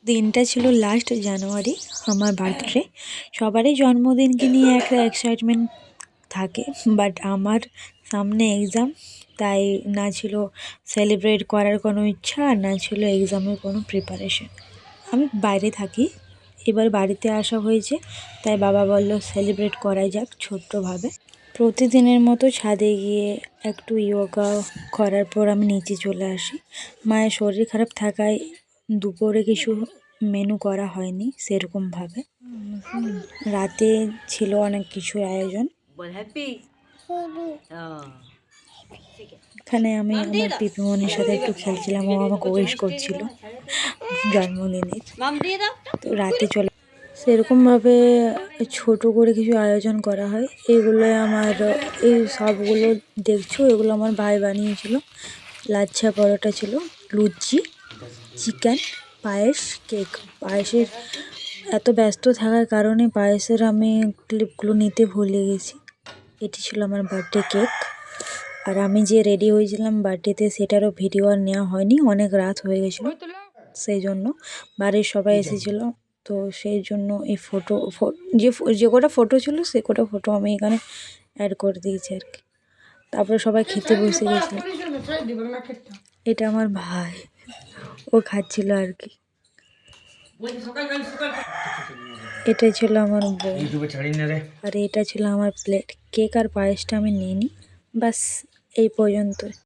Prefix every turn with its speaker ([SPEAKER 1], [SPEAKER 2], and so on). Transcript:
[SPEAKER 1] দিনটা ছিল লাস্ট জানুয়ারি, আমার বার্থডে। সবারই জন্মদিনকে নিয়ে একটা এক্সাইটমেন্ট থাকে, বাট আমার সামনে এক্সাম, তাই না ছিল সেলিব্রেট করার কোনো ইচ্ছা, আর না ছিল এক্সামের কোনো প্রিপারেশন। আমি বাইরে থাকি, এবার বাড়িতে আসা হয়েছে, তাই বাবা বলল সেলিব্রেট করাই যাক ছোট্টভাবে। প্রতিদিনের মতো ছাদে গিয়ে একটু ইয়োগা করার পর আমি নিচে চলে আসি। মায়ের শরীর খারাপ থাকায় দুপুরে কিছু মেনু করা হয়নি সেরকমভাবে। রাতে ছিল অনেক কিছু আয়োজন। এখানে আমি আমার পিপিমনির সাথে একটু খেলছিলাম, ও আমাকে উইশ করছিল জন্মদিনের। তো রাতে চলে সেরকমভাবে ছোট করে কিছু আয়োজন করা হয়। এগুলো আমার, এই সবগুলো দেখছো, এগুলো আমার ভাই বানিয়েছিল। লাচ্ছা পরোটা ছিল, লুচি, চিকেন, পায়েস, কেক। পায়েসের এত ব্যস্ত থাকার কারণে পায়েসের আমি ক্লিপগুলো নিতে ভুলে গেছি। এটি ছিল আমার বার্থডে কেক। আর আমি যে রেডি হয়েছিলাম বার্থডেতে, সেটারও ভিডিও আর নেওয়া হয়নি, অনেক রাত হয়ে গেছিলো। সেই জন্য বাড়ির সবাই এসেছিলো, তো সেই জন্য এই যে কটা ফটো ছিল সে কটা ফটো আমি এখানে অ্যাড করে দিয়েছি আর কি। তারপরে সবাই খেতে বসে গেছিল। এটা আমার ভাই, ও খাচ্ছিল আর কি। এটা ছিল আমার বউ, আর এটা ছিল আমার প্লেট। কেক আর পায়েসটা আমি নিইনি, বাস এই পর্যন্ত।